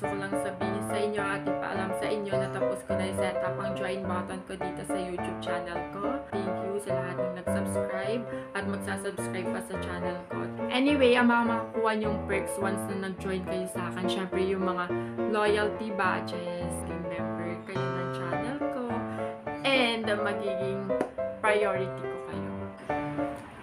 gusto ko lang sabihin sa inyo at ipaalam sa inyo na tapos ko na i-set up ang join button ko dito sa YouTube channel ko. Thank you sa lahat ng nag-subscribe at magsasubscribe pa sa channel ko. Anyway, ang mga makakuha niyong perks once na nag-join kayo sa akin, syempre yung mga loyalty badges, yung member kayo ng channel ko, and magiging priority ko kayo.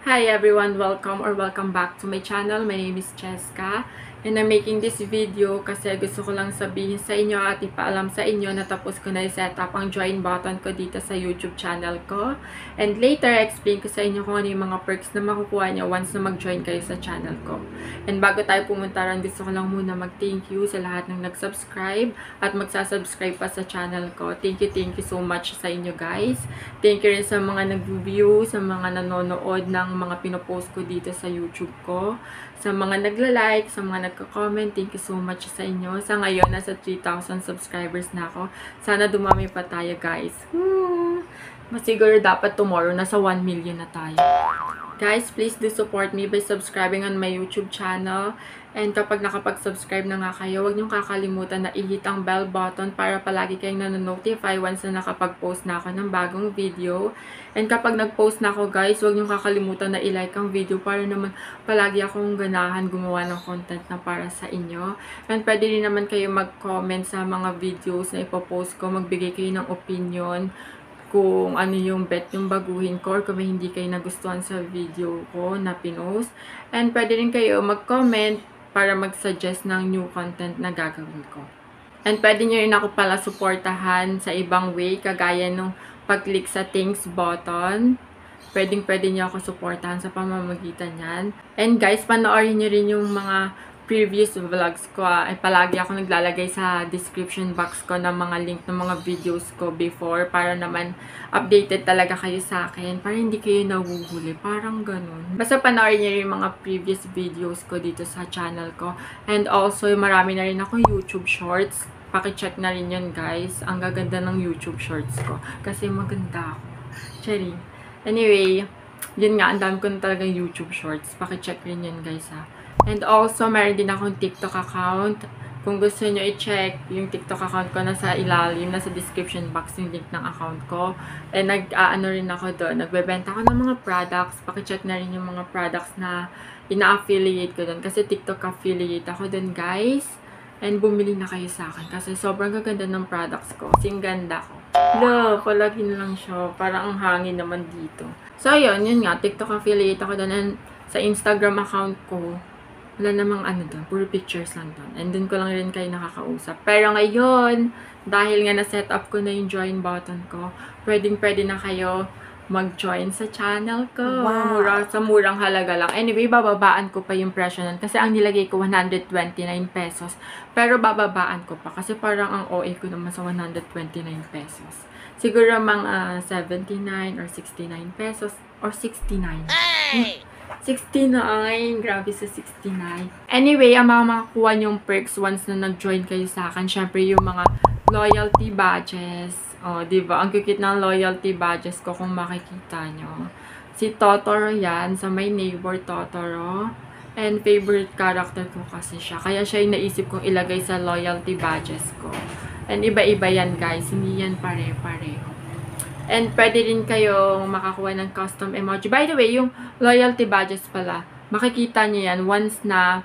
Hi everyone! Welcome back to my channel. My name is Cheska. And I'm making this video kasi gusto ko lang sabihin sa inyo at ipaalam sa inyo na tapos ko na i-set up ang join button ko dito sa YouTube channel ko. And later, explain ko sa inyo kung ano yung mga perks na makukuha nyo once na mag-join kayo sa channel ko. And bago tayo pumunta rin, gusto ko lang muna mag-thank you sa lahat ng nag-subscribe at magsasubscribe pa sa channel ko. Thank you so much sa inyo guys. Thank you rin sa mga nag-view, sa mga nanonood ng mga pinopost ko dito sa YouTube ko, sa mga nagla-like, sa mga nagko-comment. Thank you so much sa inyo. Sa ngayon, nasa 3,000 subscribers na ako. Sana dumami pa tayo, guys. Siguro dapat tomorrow, nasa 1 million na tayo. Guys, please do support me by subscribing on my YouTube channel. And kapag nakapag-subscribe na nga kayo, huwag niyong kakalimutan na i-hit ang bell button para palagi kayong nanonotify once na nakapag-post na ako ng bagong video. And kapag nag-post na ako guys, huwag niyong kakalimutan na i-like ang video para naman palagi akong ganahan gumawa ng content na para sa inyo. And pwede rin naman kayo mag-comment sa mga videos na ipopost ko, magbigay kayo ng opinion kung ano yung bet yung baguhin ko or kung may hindi kayo nagustuhan sa video ko na pinost. And pwede rin kayo mag-comment para mag-suggest ng new content na gagawin ko. And pwede nyo rin ako pala supportahan sa ibang way, kagaya nung pag-click sa thanks button. Pwede nyo ako supportahan sa pamamagitan yan. And guys, panoorin nyo rin yung mga previous vlogs ko. Palagi ako naglalagay sa description box ko ng mga link ng mga videos ko before para naman updated talaga kayo sa akin. Para hindi kayo nahuhuli. Parang ganun. Basta panoorin niyo yung mga previous videos ko dito sa channel ko. And also, marami na rin ako YouTube shorts. Paki-check na rin yun guys. Ang gaganda ng YouTube shorts ko. Kasi maganda ako. Charing. Anyway, yun nga. Ang dami ko na talagang YouTube shorts. Paki-check rin yun guys ha. And also, meron din akong TikTok account. Kung gusto nyo i-check yung TikTok account ko, nasa ilalim, nasa description box yung link ng account ko. And nag-ano rin ako doon. Nagbebenta ako ng mga products. Pakicheck na rin yung mga products na ina-affiliate ko doon. Kasi TikTok affiliate ako doon, guys. And bumili na kayo sa akin. Kasi sobrang gaganda ng products ko. Kasing ganda ko. Lo, palagin lang siya. Parang ang hangin naman dito. So, yun nga. TikTok affiliate ako doon. And sa Instagram account ko, wala namang ano doon, puro pictures lang doon. And doon ko lang rin kayo nakakausap. Pero ngayon, dahil nga na-set up ko na yung join button ko, pwede na kayo mag-join sa channel ko. Wow. Sa murang halaga lang. Anyway, bababaan ko pa yung presyo nun. Kasi ang nilagay ko, 129 pesos. Pero bababaan ko pa. Kasi parang ang OA ko naman sa 129 pesos. Siguro mga 79 or 69 pesos. Or 69. Hey! 69. Grabe sa 69. Anyway, ang mga makakuha nyong perks once na nag-join kayo sa akin, syempre yung mga loyalty badges. O, diba? Ang kikit ng loyalty badges ko kung makikita nyo. Si Totoro yan, sa My Neighbor Totoro. And favorite character ko kasi siya. Kaya siya yung naisip kong ilagay sa loyalty badges ko. And iba-iba yan guys. Hindi yan pare-pareho. And pwede rin kayong makakuha ng custom emoji. By the way, yung loyalty badges pala, makikita nyo yan once na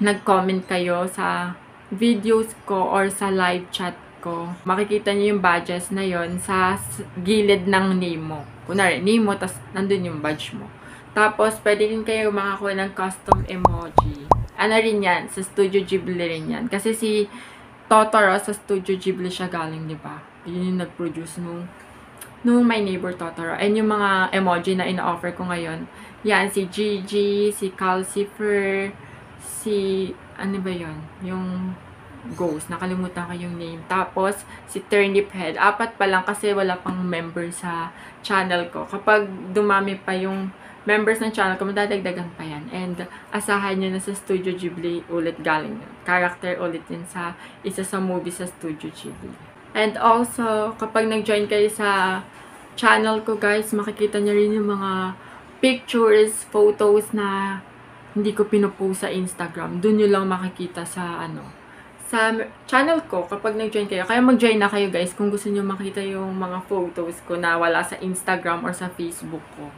nag-comment kayo sa videos ko or sa live chat ko. Makikita nyo yung badges na yon sa gilid ng name mo. Kunwari, name mo, tas nandun yung badge mo. Tapos, pwede rin kayo makakuha ng custom emoji. Ano rin yan? Sa Studio Ghibli rin yan. Kasi si Totoro sa Studio Ghibli siya galing, di ba? Yun yung nag-produce nung My Neighbor Totoro. And yung mga emoji na ina-offer ko ngayon, yan, si Gigi, si Calcifer, si, ano ba yun? Yung Ghost. Nakalimutan ko yung name. Tapos, si Turnip Head. 4 pa lang kasi wala pang member sa channel ko. Kapag dumami pa yung members ng channel ko, madadagdagan pa yan. And, asahan nyo na sa Studio Ghibli ulit galing yun. Character ulit yun sa isa sa movie sa Studio Ghibli. And also, kapag nag-join kayo sa channel ko guys, makikita nyo rin yung mga pictures, photos na hindi ko pinupost sa Instagram. Doon nyo lang makikita sa sa channel ko kapag nag-join kayo. Kaya mag-join na kayo guys kung gusto niyo makita yung mga photos ko na wala sa Instagram or sa Facebook ko.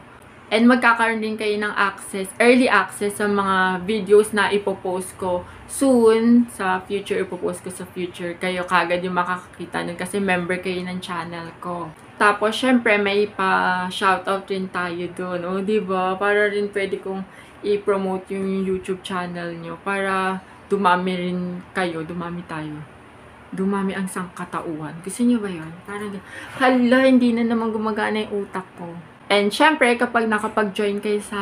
And magkakaroon din kayo ng access, early access sa mga videos na ipopost ko soon. Sa future, ipopost ko sa future. Kayo kagad yung makakakita nun kasi member kayo ng channel ko. Tapos, syempre, may pa-shoutout rin tayo dun. O, diba? Para rin pwede kong i-promote yung YouTube channel nyo. Para dumami rin kayo, dumami tayo. Dumami ang sangkatauhan. Gusto nyo ba yun? Parang, hala, hindi na naman gumagana yung utak ko. And syempre, kapag nakapag-join kayo sa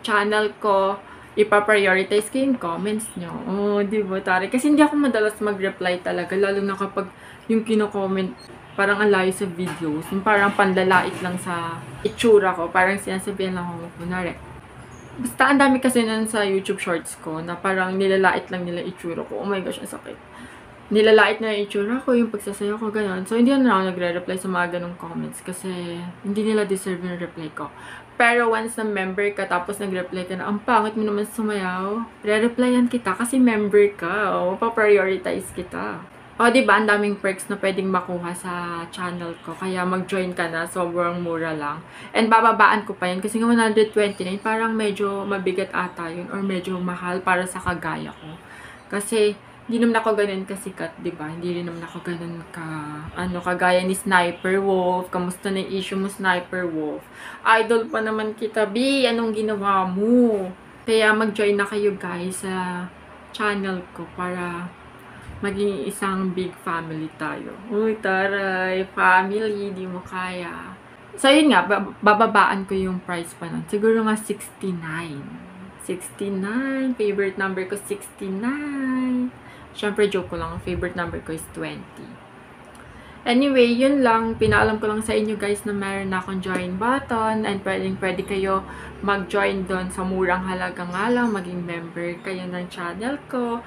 channel ko, ipa-prioritize ko yung comments nyo. Oh, diba, tari? Kasi hindi ako madalas mag-reply talaga, lalo na kapag yung kino-comment, parang ang layo sa videos. Yung parang panlalait lang sa itsura ko. Parang sinasabihan lang ako, kunwari. Basta ang dami kasi nun sa YouTube shorts ko, na parang nilalait lang nila itsura ko. Oh my gosh, ang sakit. Nilalait na yung itsura ko, yung pagsasayaw ko, gano'n. So, hindi na ako nagre-reply sa mga ganong comments kasi hindi nila deserve yung reply ko. Pero once na member ka, tapos nag-reply ka na, ang pangit mo naman sumayaw, re-replyan kita kasi member ka. O, pa-prioritize kita. O, diba, ang daming perks na pwedeng makuha sa channel ko. Kaya mag-join ka na, sobrang mura lang. And bababaan ko pa yun kasi nga 129, parang medyo mabigat ata yun or medyo mahal para sa kagaya ko. Kasi, hindi naman ako ganun kasikat, diba? Hindi rin naman ako ganun kagaya ni Sniper Wolf. Kamusta na yung issue mo, Sniper Wolf? Idol pa naman kita, B. Anong ginawa mo? Kaya mag-join na kayo, guys, sa channel ko para maging isang big family tayo. Uy, taray, family, di mo kaya. So, yun nga, bababaan ko yung price pa nun. Siguro nga 69. 69. Favorite number ko, 69. Siyempre, joke ko lang. Favorite number ko is 20. Anyway, yun lang. Pinaalam ko lang sa inyo guys na meron na akong join button and pwede kayo mag-join doon sa murang halaga nga lang. Maging member kayo ng channel ko.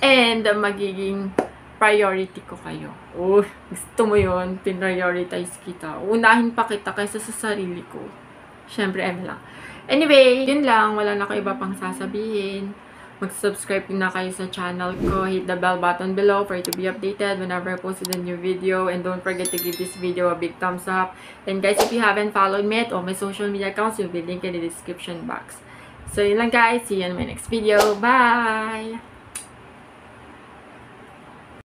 And magiging priority ko kayo. Oh, gusto mo yun? Prioritize kita. Unahin pa kita kaysa sa sarili ko. Siyempre, lang. Anyway, yun lang. Wala na ko iba pang sasabihin. Mag-subscribe na kayo sa channel ko. Hit the bell button below for you to be updated whenever I posted a new video. And don't forget to give this video a big thumbs up. And guys, if you haven't followed me at all my social media accounts, you'll be linked in the description box. So yun lang guys. See you in my next video. Bye!